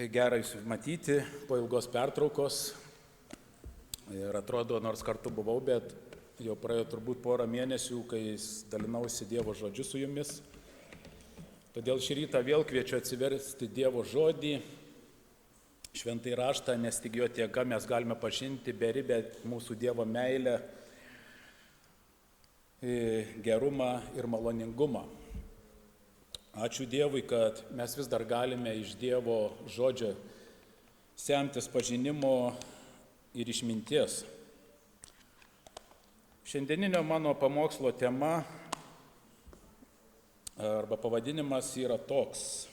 Gera jūs matyti po ilgos pertraukos. Ir atrodo, nors kartu buvau, bet jau praėjo turbūt porą mėnesių, kai dalinausi Dievo žodžiu su jumis. Todėl šį rytą vėl kviečiu atsiversti Dievo žodį, šventąjį raštą, nes tik jo dėka mes galime pažinti beribę mūsų Dievo meilę, gerumą ir maloningumą. Ačiū Dievui, kad mes vis dar galime iš Dievo žodžio semtis pažinimo ir išminties. Šiandieninio mano pamokslo tema arba pavadinimas yra toks.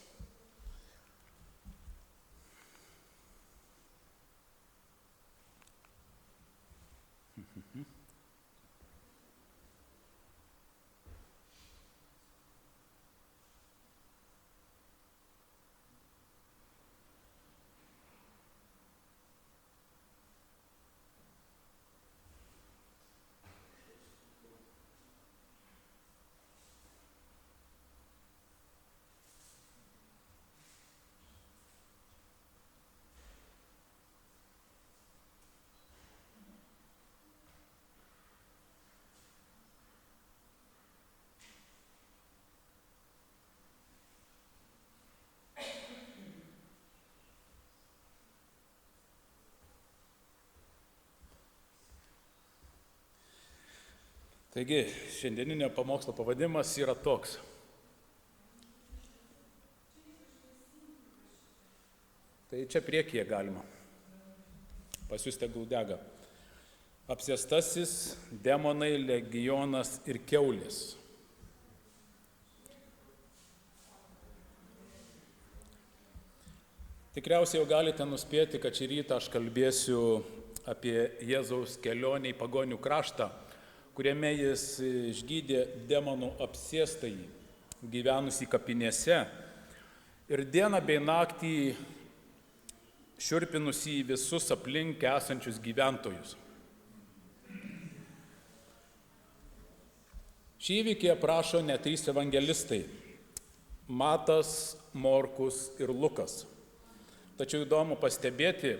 Taigi, šiandieninio pamokslo pavadinimas yra toks. Tai čia priekyje galima. Pas jūs tegul dega. Apsėstasis, demonai, legionas ir kiaulės. Tikriausiai jau galite nuspėti, kad šį rytą aš kalbėsiu apie Jėzaus kelionę į pagonių kraštą, kuriame jis išgydė demonų apsėstąjį, gyvenusį kapinėse ir dieną bei naktį šiurpinusį visus aplink esančius gyventojus. Šį įvykį aprašo net 3 evangelistai – Matas, Morkus ir Lukas. Tačiau įdomu pastebėti,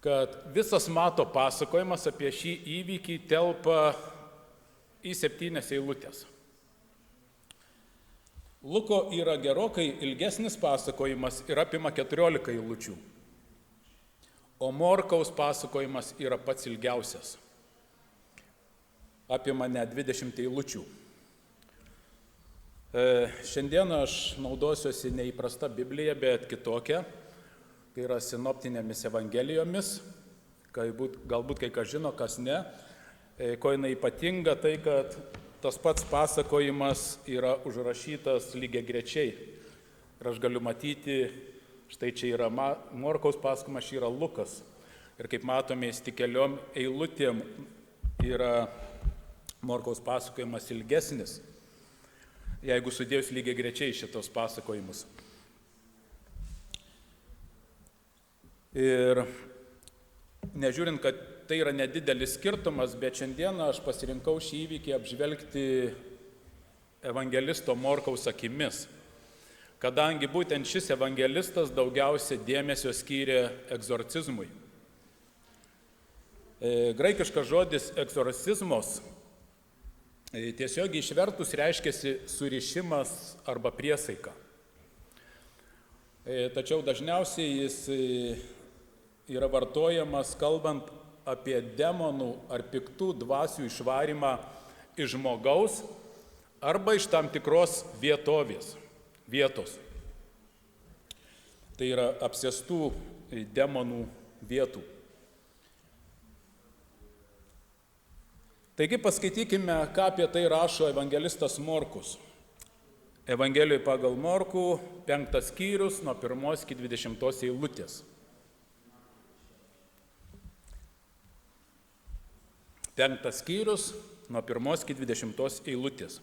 kad visas Mato pasakojimas apie šį įvykį telpa į 7 eilutes. Luko yra gerokai ilgesnis pasakojimas ir apima 14 eilučių, o Morkaus pasakojimas yra pats ilgiausias, apima net 20 eilučių. Šiandien aš naudosiuosi neįprasta Biblija, bet kitokia. Tai yra sinoptinėmis evangelijomis, galbūt kai kas žino, kas ne. Ko jinai ypatinga, tai kad tas pats pasakojimas yra užrašytas lygiagrečiai. Ir aš galiu matyti, štai čia yra Morkaus pasakojimas, čia yra Lukas. Ir kaip matome, jis tik keliom eilutėm yra Morkaus pasakojimas ilgesnis, jeigu sudėjus lygiagrečiai šitos pasakojimus. Ir nežiūrint, kad tai yra nedidelis skirtumas, bet šiandieną aš pasirinkau šį įvykį apžvelgti evangelisto Morkaus akimis, kadangi būtent šis evangelistas daugiausia dėmesio skyrė egzorcizmui. Graikiškas žodis egzorcizmos tiesiog išvertus reiškiasi surišimas arba priesaika. Tačiau dažniausiai jis yra vartojamas kalbant apie demonų ar piktų dvasių išvarymą iš žmogaus arba iš tam tikros vietos. Tai yra apsėstų demonų vietų. Taigi paskaitykime, ką apie tai rašo evangelistas Morkus. Evangelijoje pagal Morkų 5 skyrius nuo 1 iki 20 eilutės. 5 skyrius nuo 1 iki 20 eilutės.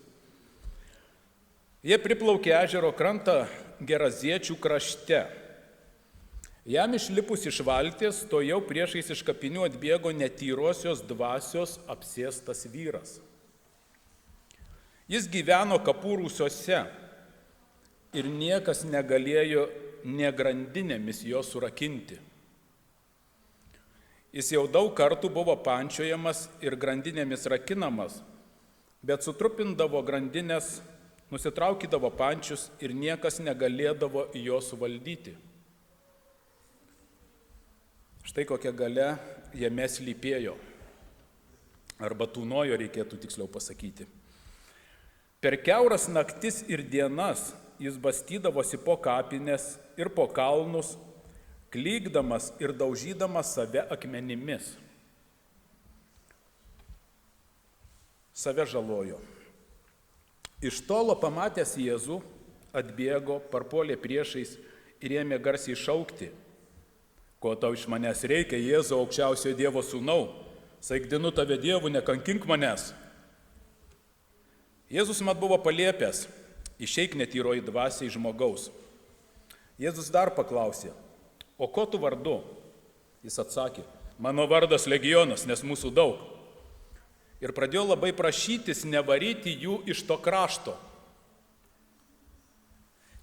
Jie priplaukė ežero krantą Geraziečių krašte. Jam išlipus iš valties, to jau priešais iš kapinių atbėgo netyrosios dvasios apsėstas vyras. Jis gyveno kapų rūsiuose ir niekas negalėjo ne grandinėmis jo surakinti. Jis jau daug kartų buvo pančiojamas ir grandinėmis rakinamas, bet sutrupindavo grandinės, nusitraukydavo pančius ir niekas negalėdavo jo suvaldyti. Štai kokia galia jame slypėjo, arba tūnojo, reikėtų tiksliau pasakyti. Per kiauras naktis ir dienas jis bastydavosi po kapines ir po kalnus, klykdamas ir daužydamas save akmenimis. Save žalojo. Iš tolo pamatęs Jėzų, atbėgo, parpuolė priešais ir ėmė garsiai šaukti: Ko tau iš manęs reikia, Jėzau, aukščiausiojo Dievo sūnau? Saikdinu tave Dievu, nekankink manęs. Jėzus mat buvo paliepęs: Išeik netyroji dvasia iš žmogaus. Jėzus dar paklausė: O ko tu vardu? Jis atsakė: Mano vardas Legionas, nes mūsų daug. Ir pradėjo labai prašytis nevaryti jų iš to krašto.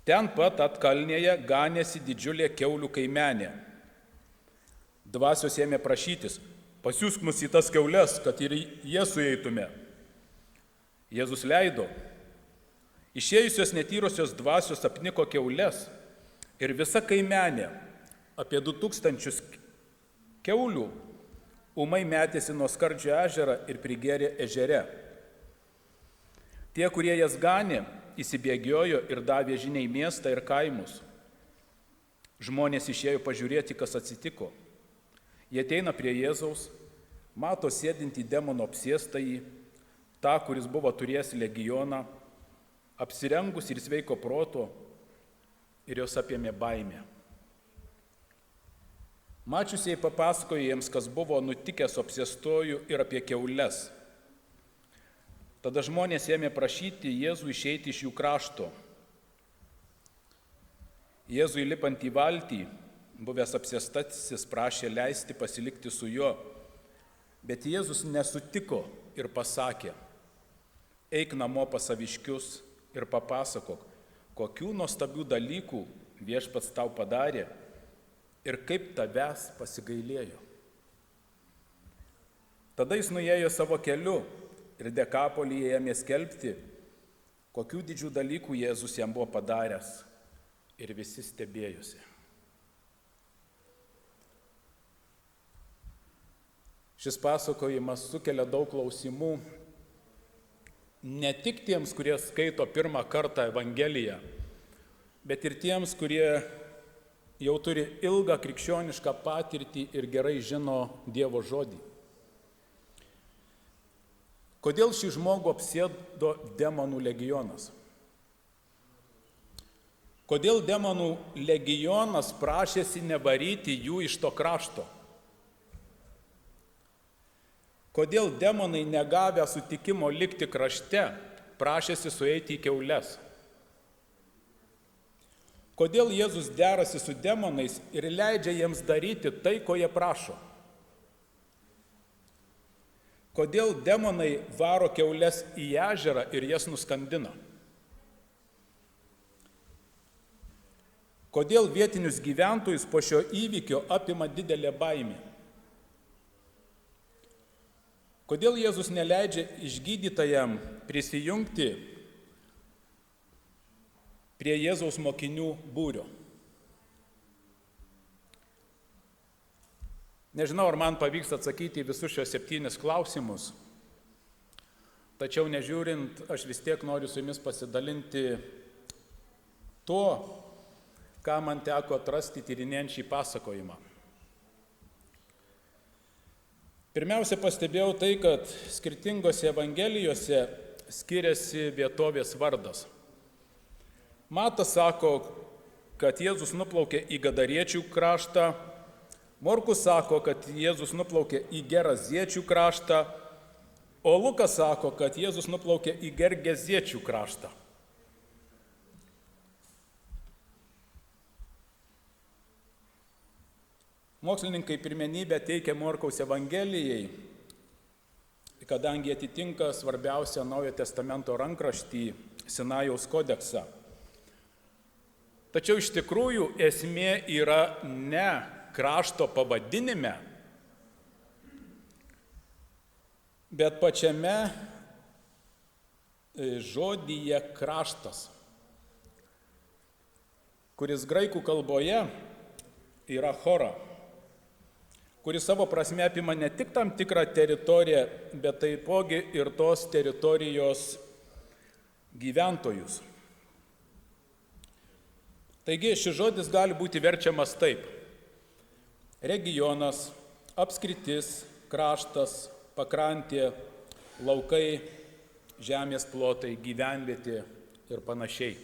Ten pat atkalnėje ganėsi didžiulė kiaulių kaimenė. Dvasios ėmė prašytis: Pasiųsk mus į tas kiaules, kad ir jie sueitume. Jėzus leido. Išėjusios netyrosios dvasios apniko kiaules ir visa kaimenė, apie 2000 kiaulių, ūmai metėsi nuo Skardžio ežerą ir prigėrė ežere. Tie, kurie jas ganė, įsibėgiojo ir davė žinią į miestą ir kaimus. Žmonės išėjo pažiūrėti, kas atsitiko. Jie ateina prie Jėzaus, mato sėdintį demono apsėstąjį, tą, kuris buvo turėjęs legioną, apsirengus ir sveiko proto, ir jos apėmė baimė. Mačiusiai papasakojo jiems, kas buvo nutikę su apsėstoju ir apie kiaules. Tada žmonės ėmė prašyti Jėzų išeiti iš jų krašto. Jėzui lipant į valtį, buvęs apsėstasis prašė leisti pasilikti su juo, bet Jėzus nesutiko ir pasakė: Eik namo pas saviškius ir papasakok, kokių nuostabių dalykų Viešpats tau padarė ir kaip tavęs pasigailėjo. Tada jis nuėjo savo keliu ir Dekapolyje ėmė skelbti, kokių didžių dalykų Jėzus jam buvo padaręs, ir visi stebėjosi. Šis pasakojimas sukelia daug klausimų ne tik tiems, kurie skaito pirmą kartą Evangeliją, bet ir tiems, kurie jau turi ilgą krikščionišką patirtį ir gerai žino Dievo žodį. Kodėl šį žmogų apsėdo demonų legionas? Kodėl demonų legionas prašėsi nevaryti jų iš to krašto? Kodėl demonai, negavę sutikimo likti krašte, prašėsi sueiti į kiaules? Kodėl Jėzus derasi su demonais ir leidžia jiems daryti tai, ko jie prašo? Kodėl demonai varo kiaules į ežerą ir jas nuskandina? Kodėl vietinius gyventojus po šio įvykio apima didelė baimė? Kodėl Jėzus neleidžia išgydytajam prisijungti prie Jėzaus mokinių būrio? Nežinau, ar man pavyks atsakyti visus šios 7 klausimus, tačiau nežiūrint, aš vis tiek noriu su jumis pasidalinti tuo, ką man teko atrasti tyrinėjant šį pasakojimą. Pirmiausia, pastebėjau tai, kad skirtingose Evangelijose skiriasi vietovės vardas. Matas sako, kad Jėzus nuplaukė į Gadariečių kraštą, Morkus sako, kad Jėzus nuplaukė į Geraziečių kraštą, o Lukas sako, kad Jėzus nuplaukė į Gergeziečių kraštą. Mokslininkai pirmenybę teikia Morkaus Evangelijai, kadangi atitinka svarbiausią Naujojo testamento rankraštį Sinajaus kodeksą. Tačiau iš tikrųjų esmė yra ne krašto pavadinime, bet pačiame žodyje kraštas, kuris graikų kalboje yra chora, kuris savo prasme apima ne tik tam tikrą teritoriją, bet taipogi ir tos teritorijos gyventojus. Taigi šis žodis gali būti verčiamas taip: regionas, apskritis, kraštas, pakrantė, laukai, žemės plotai, gyvenvietė ir panašiai.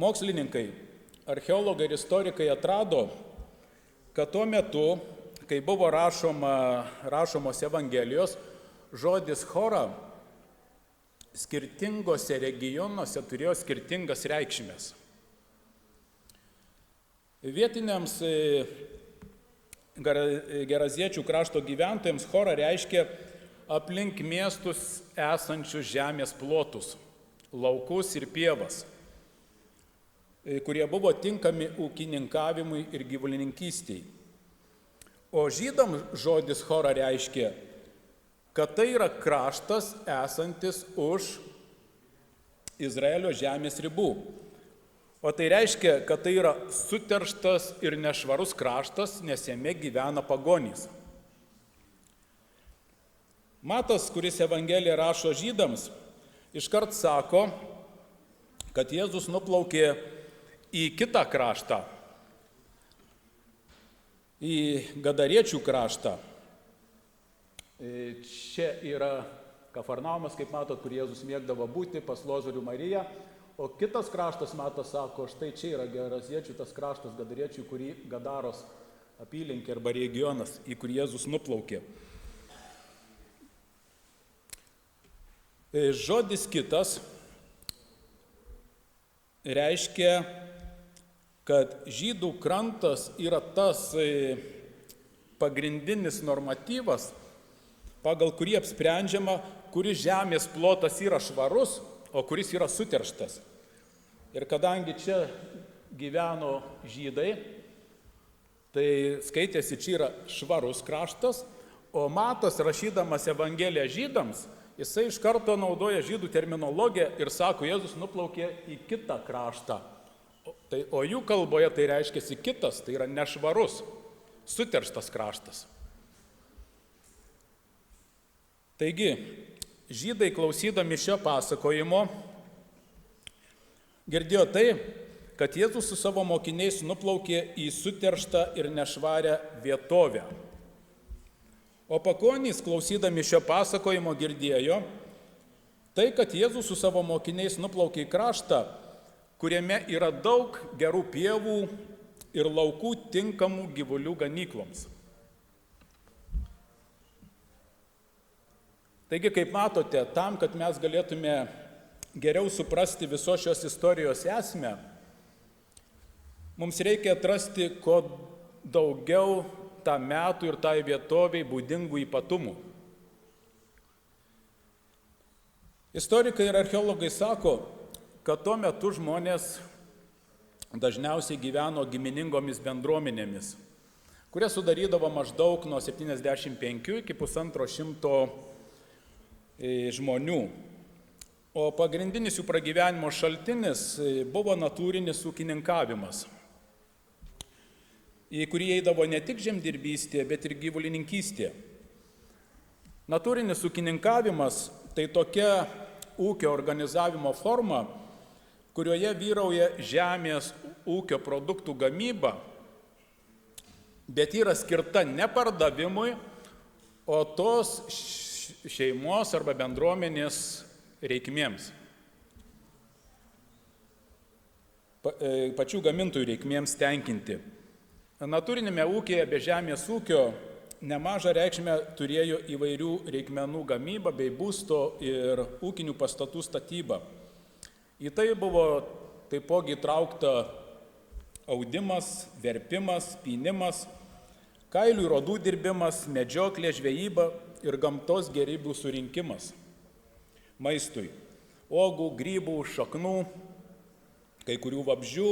Mokslininkai, archeologai ir istorikai atrado, kad tuo metu, kai buvo rašomos Evangelijos, žodis chora skirtingose regionuose turėjo skirtingas reikšmes. Vietiniams Geraziečių krašto gyventojams chora reiškia aplink miestus esančius žemės plotus, laukus ir pievas, kurie buvo tinkami ūkininkavimui ir gyvulininkystei. O žydams žodis chora reiškia, kad tai yra kraštas esantis už Izraelio žemės ribų. O tai reiškia, kad tai yra suterštas ir nešvarus kraštas, nes jame gyvena pagonys. Matas, kuris Evangeliją rašo žydams, iškart sako, kad Jėzus nuplaukė į kitą kraštą, į Gadariečių kraštą. Čia yra Kafarnaumas, kaip matot, kur Jėzus mėgdavo būti, pas Lozorių Mariją. O kitas kraštas, Matas sako, štai čia yra Geraziečių tas kraštas, Gadariečių, kurį Gadaros apylinkė arba regionas, į kurį Jėzus nuplaukė. Žodis kitas reiškia, kad žydų krantas yra tas pagrindinis normatyvas, pagal kurį apsprendžiama, kuris žemės plotas yra švarus, o kuris yra suterštas. Ir kadangi čia gyveno žydai, tai skaitėsi, čia yra švarus kraštas, o Matas, rašydamas Evangeliją žydams, jisai iš karto naudoja žydų terminologiją ir sako, Jėzus nuplaukė į kitą kraštą. O jų kalboje tai reiškia kitas, tai yra nešvarus, suterštas kraštas. Taigi, žydai klausydami šio pasakojimo girdėjo tai, kad Jėzus su savo mokiniais nuplaukė į suterštą ir nešvarę vietovę. O pagonys klausydami šio pasakojimo girdėjo tai, kad Jėzus su savo mokiniais nuplaukė į kraštą, kuriame yra daug gerų pievų ir laukų tinkamų gyvulių ganykloms. Taigi, kaip matote, tam, kad mes galėtume geriau suprasti visos šios istorijos esmę, mums reikia atrasti kuo daugiau tam metų ir tai vietoviai būdingų ypatumų. Istorikai ir archeologai sako, kad tuo metu žmonės dažniausiai gyveno giminingomis bendruomenėmis, kurie sudarydavo maždaug nuo 75 iki 150 žmonių. O pagrindinis jų pragyvenimo šaltinis buvo natūrinis ūkininkavimas, į kurį eidavo ne tik žemdirbystė, bet ir gyvulininkystė. Natūrinis ūkininkavimas tai tokia ūkio organizavimo forma, kurioje vyrauja žemės ūkio produktų gamyba, bet yra skirta ne pardavimui, o tos šeimos arba bendruomenės reikmėms, pačių gamintojų reikmėms tenkinti. Natūrinėme ūkyje be žemės ūkio nemažą reikšmę turėjo įvairių reikmenų gamyba bei būsto ir ūkinių pastatų statyba. Į tai buvo taipogi įtraukta audimas, verpimas, pynimas, kailių ir odų dirbimas, medžioklė, žvejyba ir gamtos gėrybių surinkimas maistui, uogų, grybų, šaknų, kai kurių vabzdžių,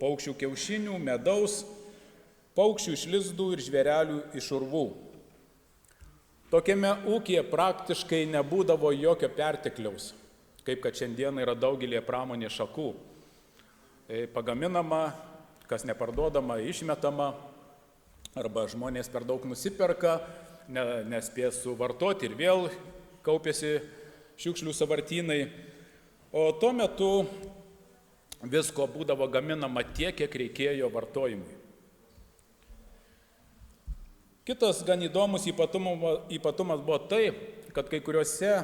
paukščių kiaušinių, medaus, paukščių iš lizdų ir žvėrelių iš urvų. Tokiame ūkyje praktiškai nebūdavo jokio pertekliaus, kaip kad šiandien yra daugelį pramonės šakų. Pagaminama, kas neparduodama, išmetama, arba žmonės per daug nusiperka, nespės suvartoti ir vėl kaupėsi šiukšlių sąvartynai. O tuo metu visko būdavo gaminama tiek, kiek reikėjo vartojimui. Kitas gan įdomus ypatumas buvo tai, kad kai kuriuose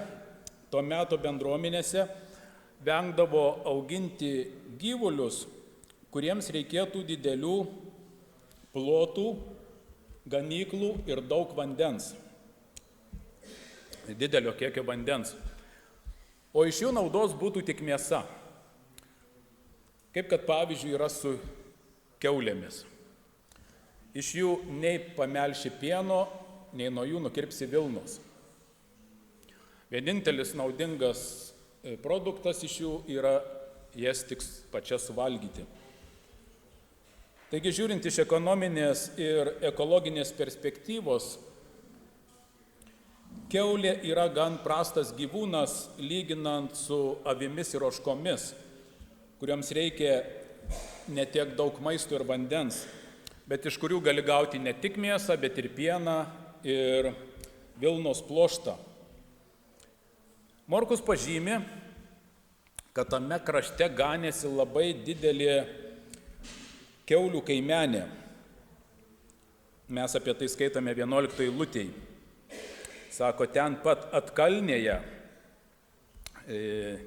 to meto bendruomenėse vengdavo auginti gyvulius, kuriems reikėtų didelių plotų, ganyklų ir daug vandens, didelio kiekio vandens. O iš jų naudos būtų tik mėsa, kaip kad pavyzdžiui yra su kiaulėmis. Iš jų nei pamelši pieno, nei nuo jų nukirpsi vilnos. Vienintelis naudingas produktas iš jų yra jas tik pačias suvalgyti. Taigi, žiūrint iš ekonominės ir ekologinės perspektyvos, kiaulė yra gan prastas gyvūnas lyginant su avimis ir ožkomis, kuriams reikia ne tiek daug maisto ir vandens, bet iš kurių gali gauti ne tik mėsą, bet ir pieną ir vilnos pluoštą. Morkus pažymi, kad tame krašte ganėsi labai didelė kiaulių kaimenė. Mes apie tai skaitome 11 eilutėj. Sako, ten pat atkalnėje,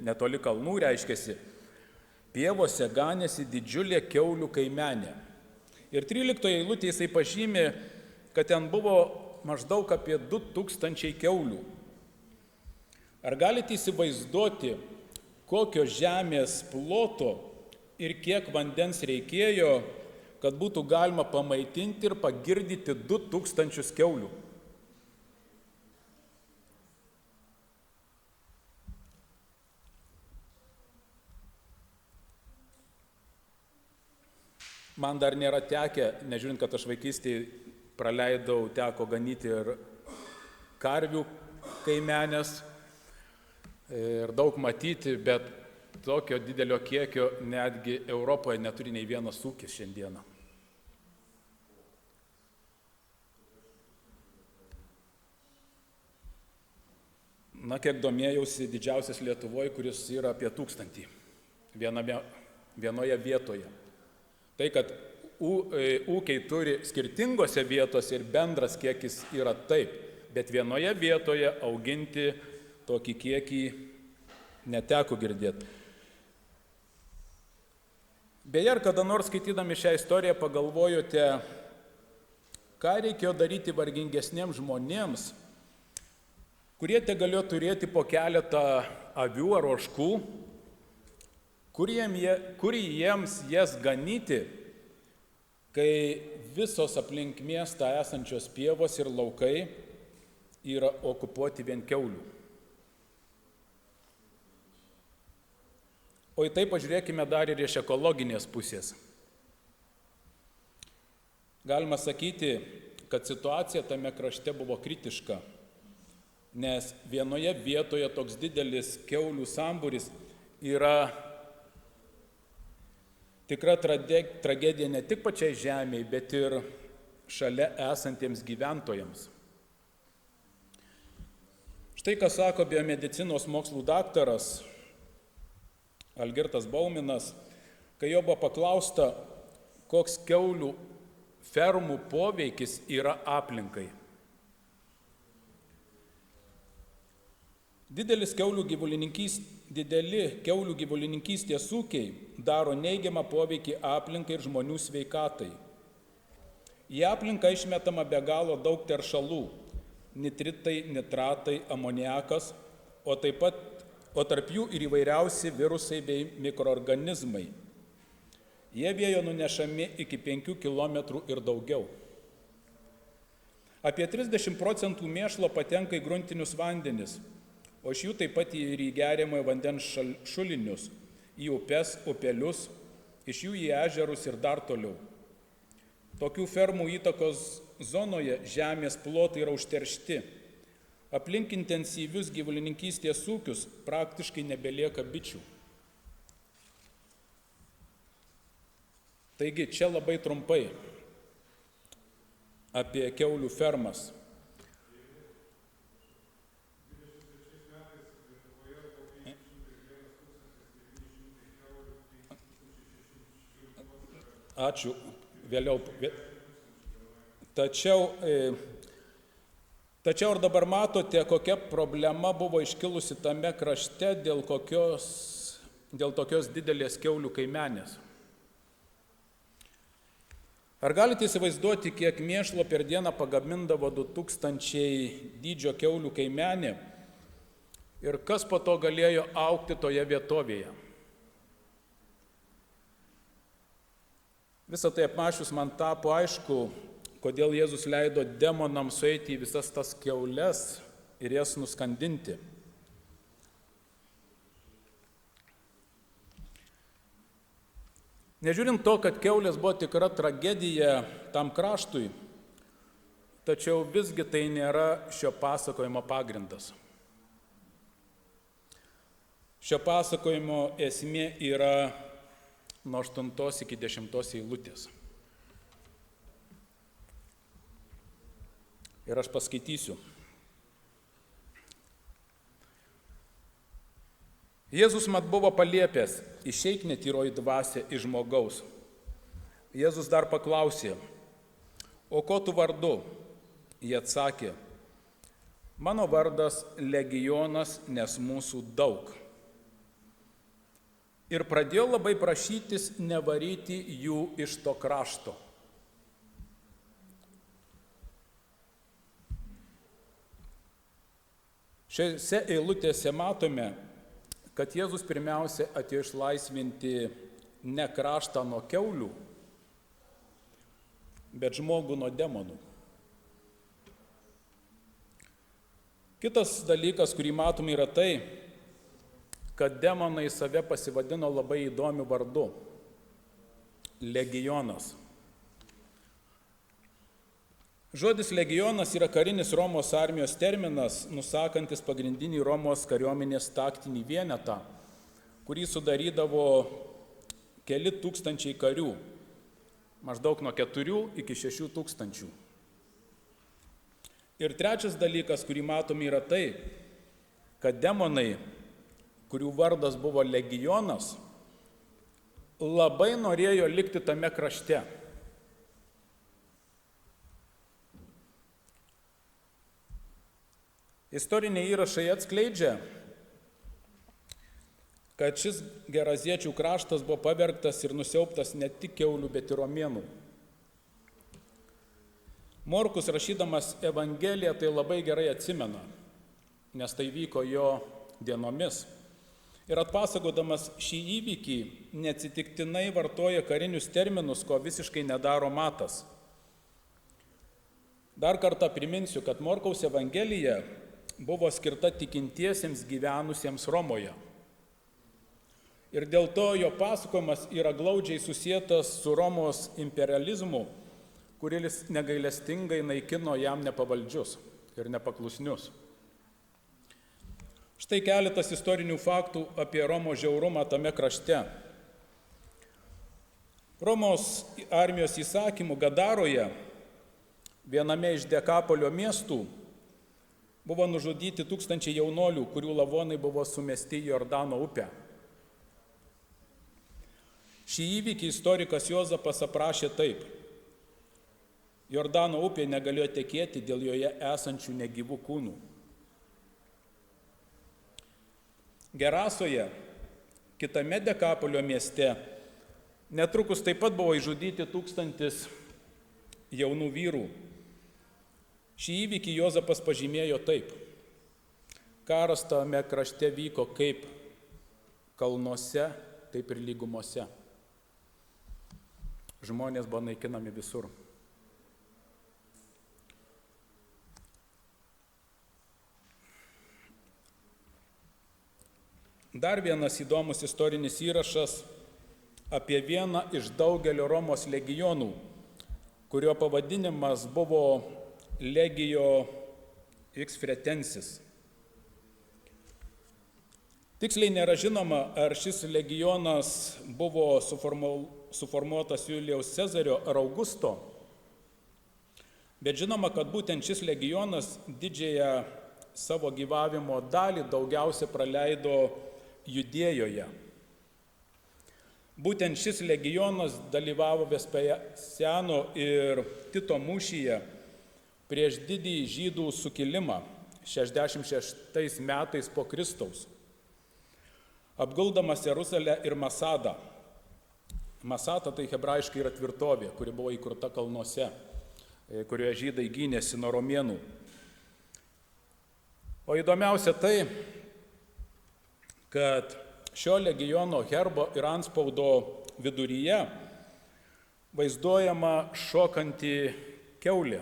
netoli kalnų reiškiasi, pievose ganėsi didžiulė kiaulių kaimenė. Ir 13 eilutėje jisai pažymi, kad ten buvo maždaug apie 2000 kiaulių. Ar galite įsivaizduoti, kokio žemės ploto ir kiek vandens reikėjo, kad būtų galima pamaitinti ir pagirdyti 2000 kiaulių? Man dar nėra tekę, nežiūrint, kad aš vaikystėje teko ganyti ir karvių kaimenės ir daug matyti, bet tokio didelio kiekio netgi Europoje neturi nei vienas ūkis šiandieną. Na, kiek domėjausi, didžiausias Lietuvoje, kuris yra apie 1000 vienoje vietoje. Tai, kad ūkiai turi skirtingose vietose ir bendras kiekis yra taip, bet vienoje vietoje auginti tokį kiekį neteko girdėti. Beje, ar kada nors skaitydami šią istoriją pagalvojote, ką reikėjo daryti vargingesniems žmonėms, kurie te galėjo turėti po keletą avių ar ožkų, kur jiems jas ganyti, kai visos aplink miestą esančios pievos ir laukai yra okupuoti vien kiaulių. O į tai pažiūrėkime dar ir iš ekologinės pusės. Galima sakyti, kad situacija tame krašte buvo kritiška, nes vienoje vietoje toks didelis kiaulių sambūris yra tikra tragedija ne tik pačiai žemei, bet ir šalia esantiems gyventojams. Štai ką sako biomedicinos mokslų daktaras Algirdas Bauminas, kai jo buvo paklausta, koks kiaulių fermų poveikis yra aplinkai. Dideli kiaulių gyvulininkystės ūkiai daro neigiamą poveikį aplinkai ir žmonių sveikatai. Į aplinką išmetama be galo daug teršalų – nitritai, nitratai, amoniakas, o tarp jų ir įvairiausi virusai bei mikroorganizmai. Jie vėjo nunešami iki 5 km ir daugiau. Apie 30% mėšlo patenka į gruntinius vandenis, o iš jų taip pat ir į geriamojo vandens šulinius, į upes, upelius, iš jų į ežerus ir dar toliau. Tokių fermų įtakos zonoje žemės plotai yra užteršti. Aplink intensyvius gyvulininkystės ūkius praktiškai nebelieka bičių. Taigi čia labai trumpai apie kiaulių fermas. Ačiū. Vėliau. Tačiau ir dabar matote, kokia problema buvo iškilusi tame krašte dėl tokios didelės kiaulių kaimenės. Ar galite įsivaizduoti, kiek mėšlo per dieną pagamindavo 2000 dydžio kiaulių kaimenė ir kas po to galėjo augti toje vietovėje? Visą tai apmąsčius man tapo aišku, kodėl Jėzus leido demonams sueiti į visas tas kiaules ir jas nuskandinti. Nežiūrint to, kad kiaulės buvo tikra tragedija tam kraštui, tačiau visgi tai nėra šio pasakojimo pagrindas. Šio pasakojimo esmė yra nuo 8 iki 10 eilutės. Ir aš paskaitysiu. Jėzus mat buvo paliepęs, išeik netyroji dvasia iš žmogaus. Jėzus dar paklausė, o ko tu vardu? Jie atsakė, mano vardas Legionas, nes mūsų daug. Ir pradėjo labai prašytis nevaryti jų iš to krašto. Šiose eilutėse matome, kad Jėzus pirmiausia atėjo išlaisvinti ne kraštą nuo kiaulių, bet žmogų nuo demonų. Kitas dalykas, kurį matome, yra tai, kad demonai save pasivadino labai įdomiu vardu – Legionas. Žodis legionas yra karinis Romos armijos terminas, nusakantis pagrindinį Romos kariuomenės taktinį vienetą, kurį sudarydavo keli tūkstančiai karių, maždaug nuo 4 iki 6 tūkstančių. Ir trečias dalykas, kurį matome, yra tai, kad demonai, kurių vardas buvo Legionas, labai norėjo likti tame krašte. Istoriniai įrašai atskleidžia, kad šis geraziečių kraštas buvo pavergtas ir nusiaubtas ne tik kiaulių, bet ir romėnų. Morkus, rašydamas Evangeliją, tai labai gerai atsimena, nes tai vyko jo dienomis. Ir atpasakodamas šį įvykį, neatsitiktinai vartoja karinius terminus, ko visiškai nedaro Matas. Dar kartą priminsiu, kad Morkaus Evangelija buvo skirta tikintiesiems gyvenusiems Romoje. Ir dėl to jo pasakojimas yra glaudžiai susietas su Romos imperializmu, kuris negailestingai naikino jam nepavaldžius ir nepaklusnius. Štai keletas istorinių faktų apie Romos žiaurumą tame krašte. Romos armijos įsakymų Gadaroje, viename iš Dekapolio miestų, buvo nužudyti 1000 jaunolių, kurių lavonai buvo sumesti į Jordano upę. Šį įvykį istorikas Jozapas aprašė taip. Jordano upė negalėjo tekėti dėl joje esančių negyvų kūnų. Gerasoje, kitame Dekapolio mieste, netrukus taip pat buvo išžudyti 1000 jaunų vyrų. Šį įvykį Jozapas pažymėjo taip. Karas tame krašte vyko kaip kalnuose, taip ir lygumose. Žmonės buvo naikinami visur. Dar vienas įdomus istorinis įrašas apie vieną iš daugelio Romos legionų, kurio pavadinimas buvo Legio X-Fretensis. Tiksliai nėra žinoma, ar šis legionas buvo suformuotas Julijaus Cezario ar Augusto, bet žinoma, kad būtent šis legionas didžiąją savo gyvavimo dalį daugiausia praleido Judėjoje. Būtent šis legionas dalyvavo Vespasiano ir Tito mūšyje prieš didįjį žydų sukilimą 66 metais po Kristaus, apguldamas Jeruzalę ir Masadą. Masada tai hebrajiškai yra tvirtovė, kuri buvo įkurta kalnuose, kurioje žydai gynėsi nuo romėnų. O įdomiausia tai, kad šio legiono herbo ir antspaudo viduryje vaizduojama šokanti kiaulė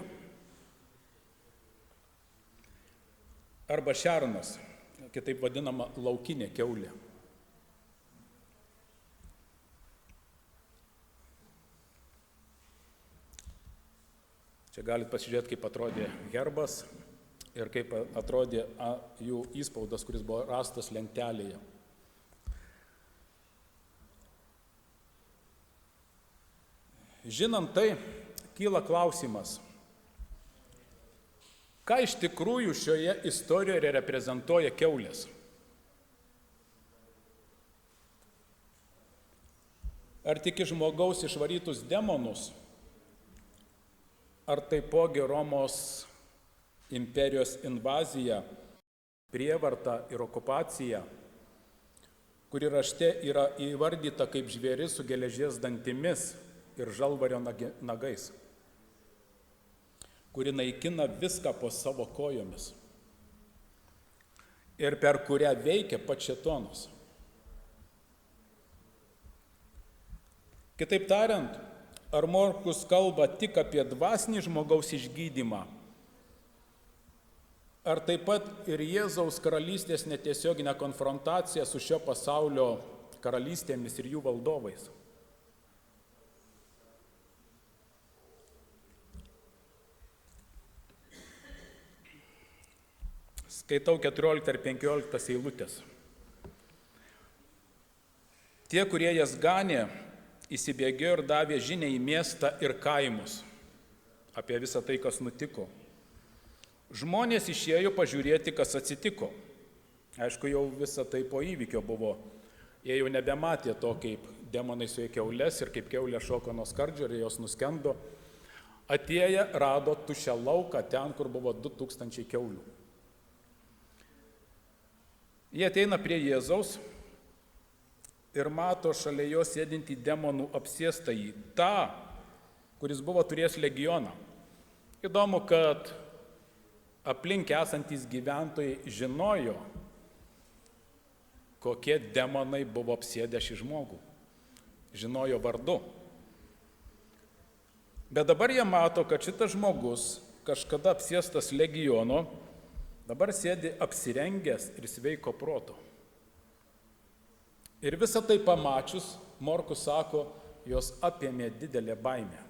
arba šernas, kitaip vadinama laukinė kiaulė. Čia galite pasižiūrėti, kaip atrodė herbas ir kaip atrodė jų įspaudas, kuris buvo rastas lentelėje. Žinant tai, kyla klausimas, ką iš tikrųjų šioje istorijoje reprezentuoja kiaulės? Ar tik iš žmogaus išvarytus demonus, ar taipogi Romos imperijos invazija, prievarta ir okupacija, kuri rašte yra įvardyta kaip žvėris su geležies dantimis ir žalvario nagais, kuri naikina viską po savo kojomis ir per kurią veikia pats šėtonas. Kitaip tariant, ar Morkus kalba tik apie dvasinį žmogaus išgydymą, ar taip pat ir Jėzaus karalystės netiesioginę konfrontaciją su šio pasaulio karalystėmis ir jų valdovais? Skaitau 14 ir 15 eilutės. Tie, kurie jas ganė, įsibėgėjo ir davė žinią į miestą ir kaimus apie visą tai, kas nutiko. Žmonės išėjo pažiūrėti, kas atsitiko. Aišku, jau visą tai po įvykio buvo. Jie jau nebematė to, kaip demonai suėjo kiaulės ir kaip kiaulė šoko nuo skardžio ir jos nuskendo. Atėję rado tuščią lauką ten, kur buvo 2000 kiaulių. Jie ateina prie Jėzaus ir mato šalia jo sėdintį demonų apsėstąjį, tą, kuris buvo turėjęs legioną. Įdomu, kad aplink esantys gyventojai žinojo, kokie demonai buvo apsėdę šį žmogų. Žinojo vardu. Bet dabar jie mato, kad šitas žmogus, kažkada apsėstas legiono, dabar sėdi apsirengęs ir sveiko proto. Ir visą tai pamačius, Morkus sako, jos apėmė didelė baimė.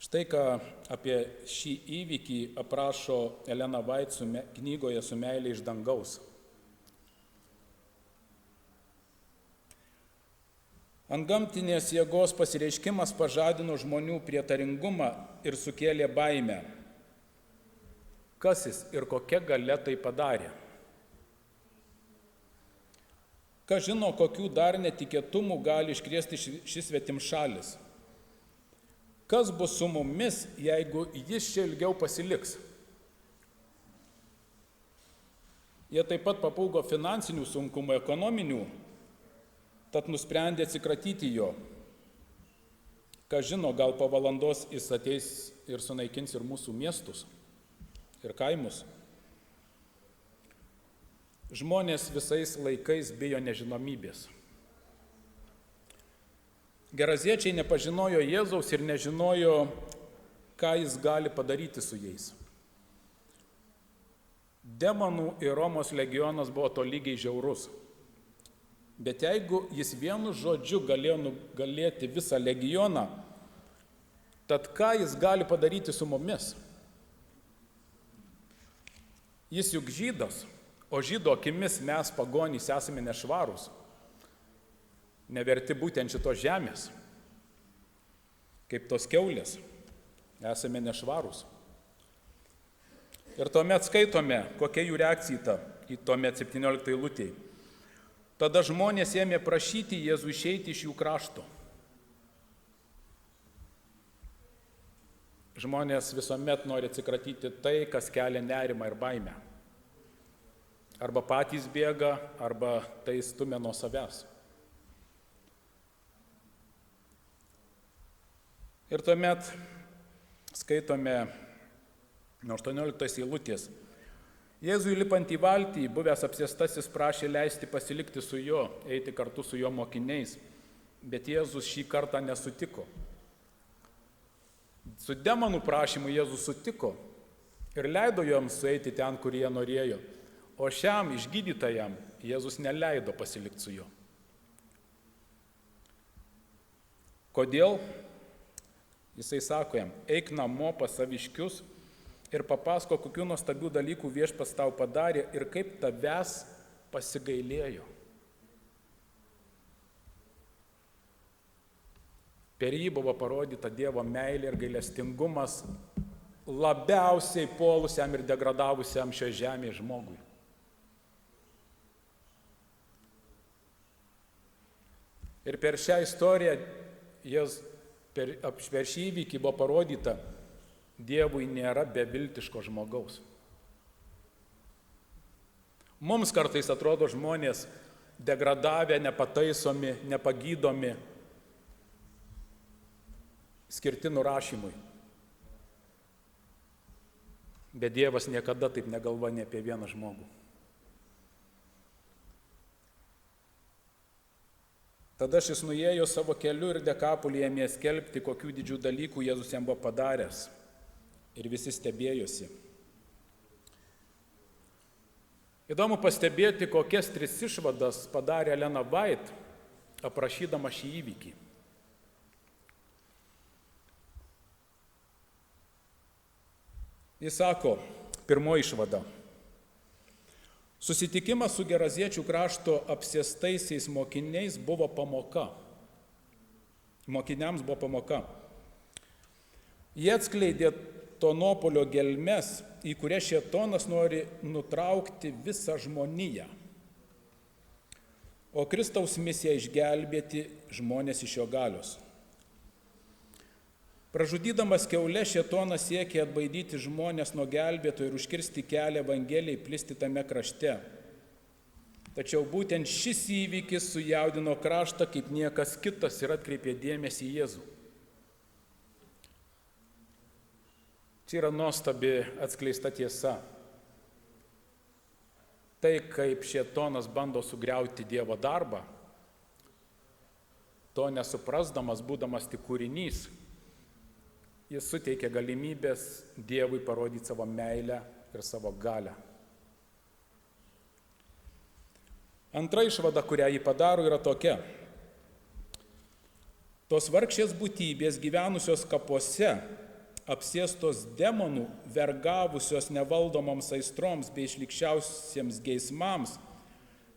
Štai ką apie šį įvykį aprašo Elena White knygoje Su meilė iš dangaus. Antgamtinės jėgos pasireiškimas pažadino žmonių prietaringumą ir sukėlė baimę. Kas jis ir kokia galia tai padarė? Kas žino, kokių dar netikėtumų gali iškrėsti šis svetimšalis? Kas bus su mumis, jeigu jis čia ilgiau pasiliks? Jie taip pat papūgo finansinių sunkumų, ekonominių, tad nusprendė atsikratyti jo. Kas žino, gal po valandos jis ateis ir sunaikins ir mūsų miestus, ir kaimus. Žmonės visais laikais bijo nežinomybės. Geraziečiai nepažinojo Jėzaus ir nežinojo, ką jis gali padaryti su jais. Demonų ir Romos legionas buvo tolygiai žiaurus. Bet jeigu jis vienu žodžiu galėjo nugalėti visą legioną, tad ką jis gali padaryti su mumis? Jis juk žydas, o žydo akimis mes pagonys esame nešvarūs, neverti būtent šitos žemės. Kaip tos kiaulės, esame nešvarūs. Ir tuomet skaitome, kokia jų reakcija į tuomet 17 eilutėje. Tada žmonės ėmė prašyti Jėzų išeiti iš jų krašto. Žmonės visuomet nori atsikratyti tai, kas kelia nerimą ir baimę. Arba patys bėga, arba tai stumia nuo savęs. Ir tuomet skaitome nuo 18 eilutės. Jėzui lipant į valtį, buvęs apsėstasis prašė leisti pasilikti su juo, eiti kartu su jo mokiniais, bet Jėzus šį kartą nesutiko. Su demonų prašymu Jėzus sutiko ir leido joms sueiti ten, kur jie norėjo, o šiam išgydytajam Jėzus neleido pasilikti su juo. Kodėl? Jisai sako jam, eik namo pas saviškius ir papasako, kokių nuostabių dalykų viešpats tau padarė ir kaip tavęs pasigailėjo. Per jį buvo parodyta Dievo meilė ir gailestingumas labiausiai puolusiam ir degradavusiam šioje žemėje žmogui. Ir per šią istoriją, per šį įvykį buvo parodyta, Dievui nėra beviltiško žmogaus. Mums kartais atrodo žmonės degradavę, nepataisomi, nepagydomi, skirti nurašymui. Bet Dievas niekada taip negalvoja ne apie vieną žmogų. Tada šis nuėjo savo keliu ir Dekapolį ėmė skelbti, kokių didžių dalykų Jėzus jam buvo padaręs. Ir visi stebėjosi. Įdomu pastebėti, kokias 3 išvadas padarė Elena White, aprašydama šį įvykį. Jis sako, pirmoji išvada. Susitikimas su Geraziečių krašto apsėstaisiais mokiniais buvo pamoka. Mokiniams buvo pamoka. Jie atskleidė tonopolio gelmes, į kurias šėtonas nori nutraukti visą žmoniją. O Kristaus misija išgelbėti žmonės iš jo galios. Pražudydamas kiaulę, šėtonas siekė atbaidyti žmonės nuo gelbėtojų ir užkirsti kelią Evangelijai plisti tame krašte. Tačiau būtent šis įvykis sujaudino kraštą kaip niekas kitas ir atkreipė dėmesį į Jėzų. Čia yra nuostabi atskleista tiesa. Tai, kaip šėtonas bando sugriauti Dievo darbą, to nesuprasdamas, būdamas tik kūrinys, jis suteikia galimybės Dievui parodyti savo meilę ir savo galią. Antra išvada, kurią jį padaro, yra tokia. Tos vargšės būtybės gyvenusios kapuose, apsėstos demonų, vergavusios nevaldomoms aistroms bei šlykščiausiems geismams,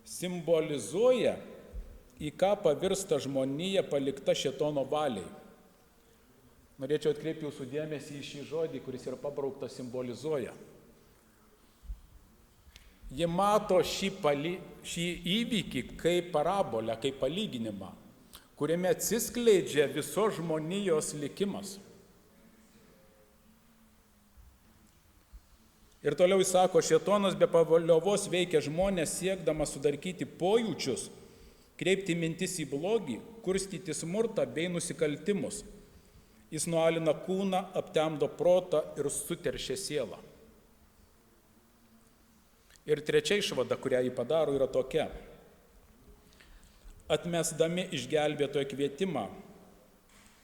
simbolizuoja, į ką pavirsta žmonija palikta šėtono valiai. Norėčiau atkreipti jūsų dėmesį į šį žodį, kuris yra pabrauktas simbolizuoja. Ji mato šį įvykį kaip parabolę, kaip palyginimą, kuriame atsiskleidžia visos žmonijos likimas. Ir toliau jis sako, šėtonas be paliovos veikia žmonės siekdamas sudarkyti pojūčius, kreipti mintis į blogį, kurstyti smurtą bei nusikaltimus. Jis nualina kūną, aptemdo protą ir suteršia sielą. Ir trečia išvada, kurią jį padaro, yra tokia. Atmesdami išgelbėtojo kvietimą,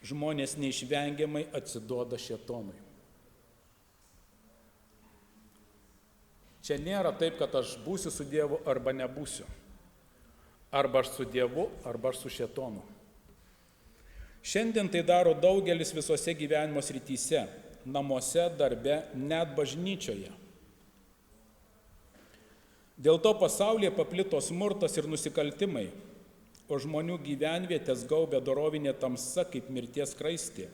žmonės neišvengiamai atsiduoda šėtonui. Čia nėra taip, kad aš būsiu su Dievu arba nebūsiu. Arba aš su Dievu, arba aš su šėtonu. Šiandien tai daro daugelis visose gyvenimo srityse, namuose, darbe, net bažnyčioje. Dėl to pasaulyje paplito smurtas ir nusikaltimai, o žmonių gyvenvietės gaubia dorovinė tamsa kaip mirties skraistė.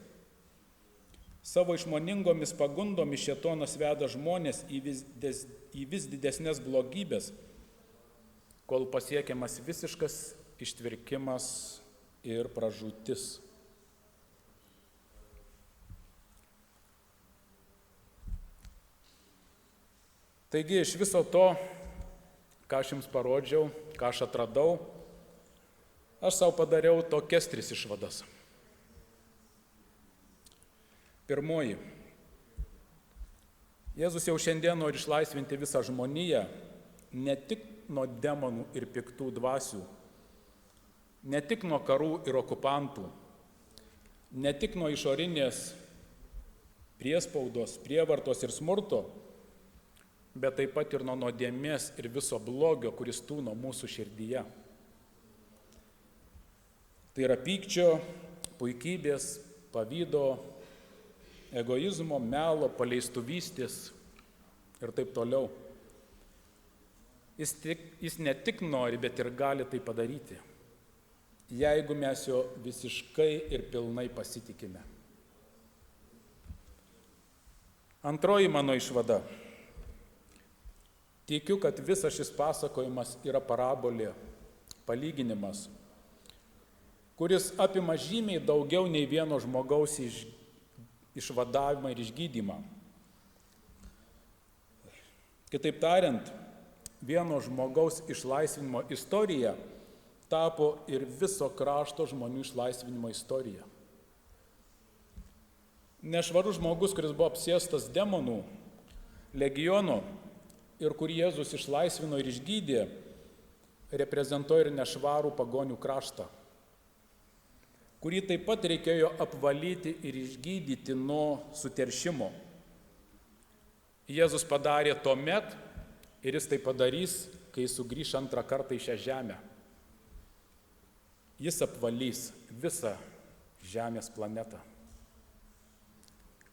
Savo išmoningomis pagundomis šėtonas veda žmonės į vis didesnės blogybės, kol pasiekiamas visiškas ištvirkimas ir pražūtis. Taigi iš viso to, ką aš jums parodžiau, ką aš atradau, aš savo padariau tokias 3 išvadas. Pirmoji. Jėzus jau šiandien nori išlaisvinti visą žmoniją, ne tik nuo demonų ir piktų dvasių, ne tik nuo karų ir okupantų, ne tik nuo išorinės priespaudos, prievartos ir smurto, bet taip pat ir nuo nuodėmės ir viso blogio, kuris tūno mūsų širdyje. Tai yra pykčio, puikybės, pavydo, egoizmo, melo, paleistuvystės ir taip toliau. Jis ne tik nori, bet ir gali tai padaryti, jeigu mes jo visiškai ir pilnai pasitikime. Antroji mano išvada. Tikiu, kad visas šis pasakojimas yra parabolė, palyginimas, kuris apima žymiai daugiau nei vieno žmogaus išvadavimą ir išgydymą. Kitaip tariant, vieno žmogaus išlaisvinimo istorija tapo ir viso krašto žmonių išlaisvinimo istorija. Nešvarus žmogus, kuris buvo apsėstas demonų, legionų ir kurį Jėzus išlaisvino ir išgydė, reprezentuoja ir nešvarų pagonių kraštą, kurį taip pat reikėjo apvalyti ir išgydyti nuo suteršimo. Jėzus padarė tuomet ir jis tai padarys, kai sugrįš antrą kartą į šią žemę. Jis apvalys visą žemės planetą,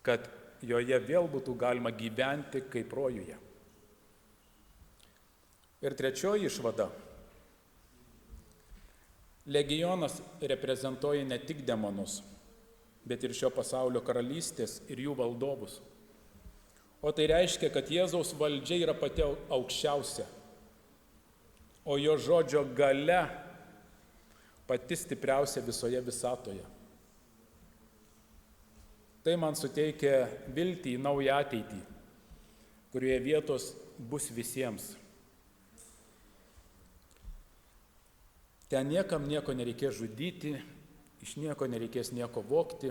kad joje vėl būtų galima gyventi kaip rojuje. Ir trečioji išvada. Legionas reprezentuoja ne tik demonus, bet ir šio pasaulio karalystės ir jų valdovus. O tai reiškia, kad Jėzaus valdžia yra pati aukščiausia, o jo žodžio galia pati stipriausia visoje visatoje. Tai man suteikia viltį į naują ateitį, kurioje vietos bus visiems. Ten niekam nieko nereikės žudyti, iš nieko nereikės nieko vogti,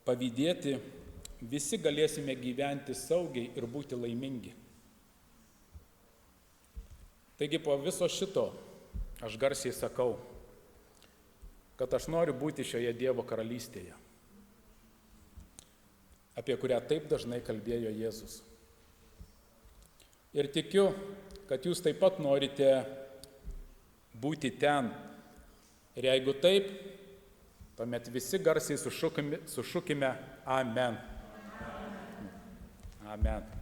pavydėti, visi galėsime gyventi saugiai ir būti laimingi. Taigi po viso šito aš garsiai sakau, kad aš noriu būti šioje Dievo karalystėje, apie kurią taip dažnai kalbėjo Jėzus. Ir tikiu, kad jūs taip pat norite būti ten. Ir jeigu taip, tuomet visi garsiai sušukime Amen. Amen.